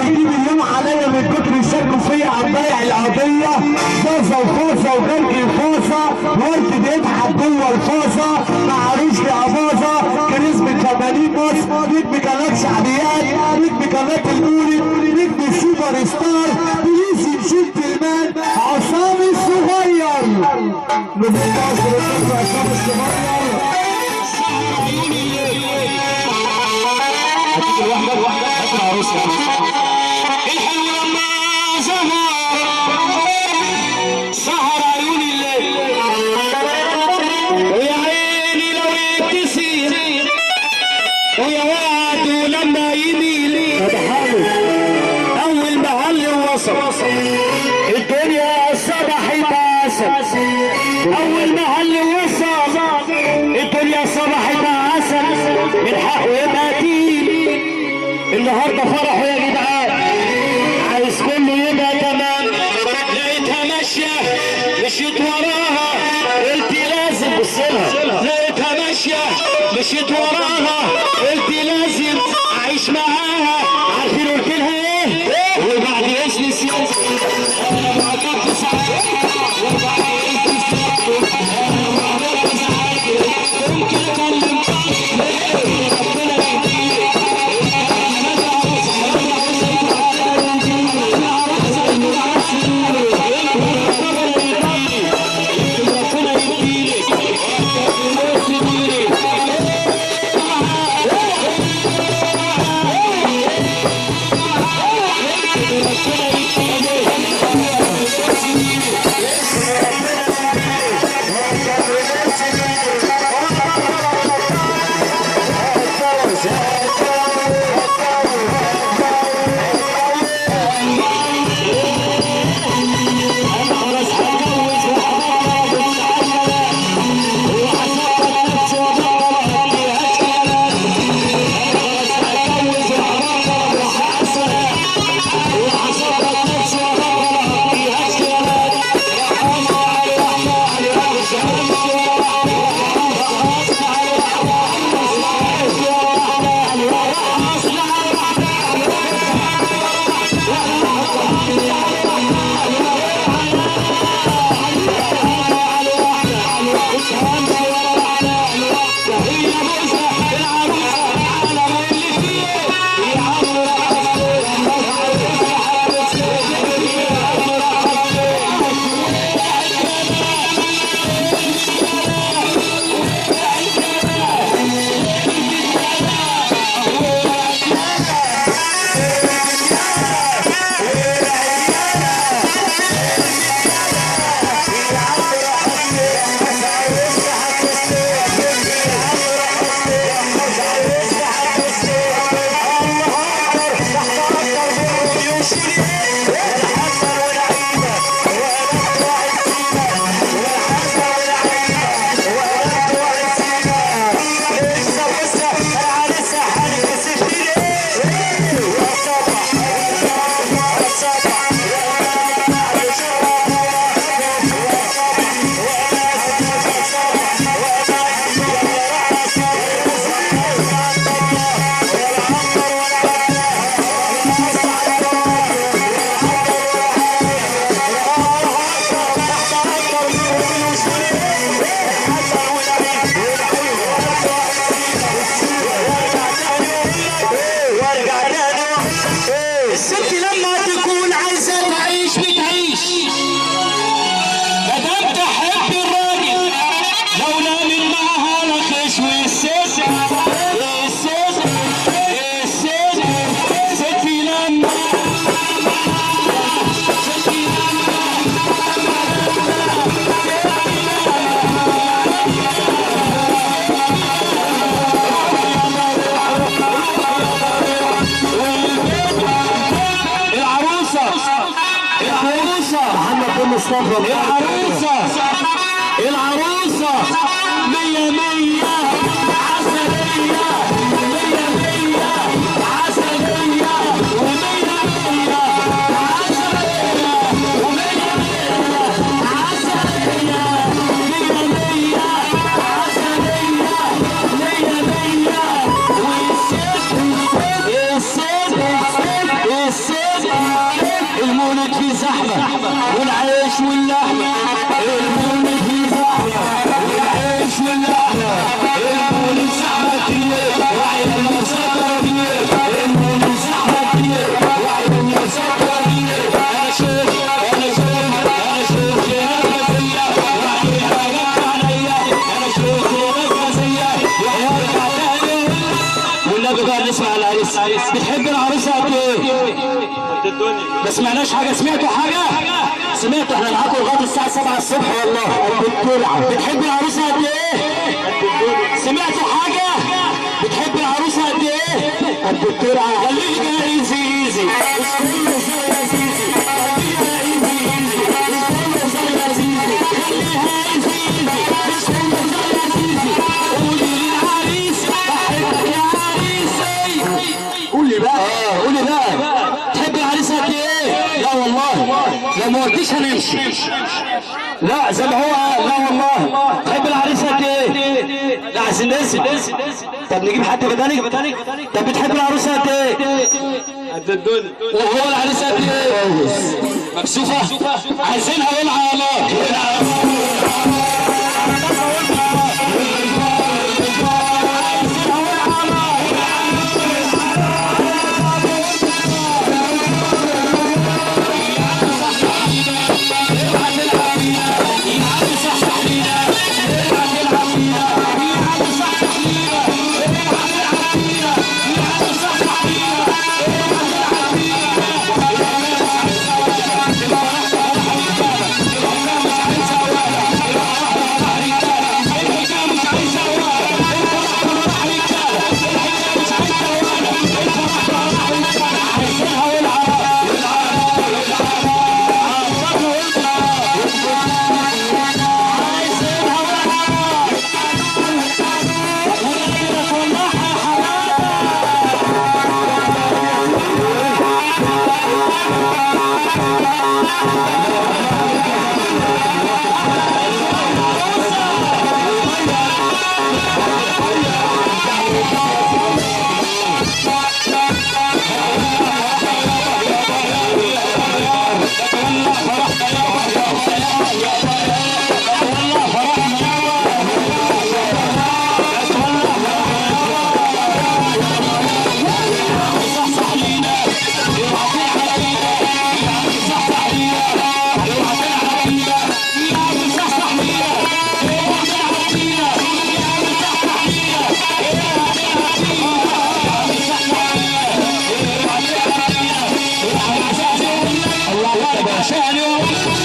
تجيب اليوم عليا من كتر يشاركوا فيا عم بايع القضيه. فوزه وفوزه وجرجي فوزه ورد بيضحك جوه الفوزه معروش لأباظه كريزمة 80 مصر نجم قناه شعبيات نجم قناه المولد نجم السوبر ستار بيسي جنتلمان عصام الصغير من مصر النجم عصام الصغير. هاتي الواحده هاتي العروسه الحلو لما سهر عيون الليل ويا عيني لو يبتسم ويا وعده لما يميل اول محل وصل الدنيا صبحت عسل اول محل وصل الدنيا صبحت عسل من حقه يبقى تقيل النهارده فرحه يا جدعان عايز كله يبقى تمام. لقيتها ماشيه مشيت وراها قلت لازم بصلها لقيتها ماشيه مشيت وراها قلت لازم اعيش معاها. عارفين قلت لها ايه؟ وبعد اسم السياسه انا بعتقد ساعات وبعد اسم السياسه انا بعتقد ساعات ممكن اكلم ربنا يهديك. العروسة مية مية عسلية مية مية عسلية ومية مية عسلية ومية مية عسلية مية مية عسلية مية مية والست العيش واللحمة المولد في زحمة العيش واللحمة المولد زحمة كتير وعيالنا سكر كتير المولد زحمة كتير وعيالنا سكر كتير أنا شوف أنا شوف أنا شوف يا غزية وعلي حاجات عليا أنا شوف يا غزية ويرجع تاني والنبي بقى نسمع العريس بتحب العروسة قد إيه؟ ما سمعناش حاجة سمعتوا حاجة؟ سمعتوا احنا معاكم لغاية الساعة 7 الصبح والله. بتحب العروسة قد ايه؟ سمعتوا حاجة؟ بتحب العروسة قد ايه؟ قد الترعة. خليها ايزي ايزي خليها ايزي ايزي خليها ايزي ايزي قولي للعريس بحبك يا عريسي. قولي بقى قولي بقى تحب العريس قد ايه؟ لا والله لو ما قلتيش هنمشي. لا زي ما هو لا والله. تحب العريس قد ايه؟ لا عايزين نسمع. طب نجيب حد بدني. طب بتحب العروسه قد ايه؟ قد الدنيا. وهو العريس قد ايه؟ مكسوفه. عايزينها ولعه الله. الله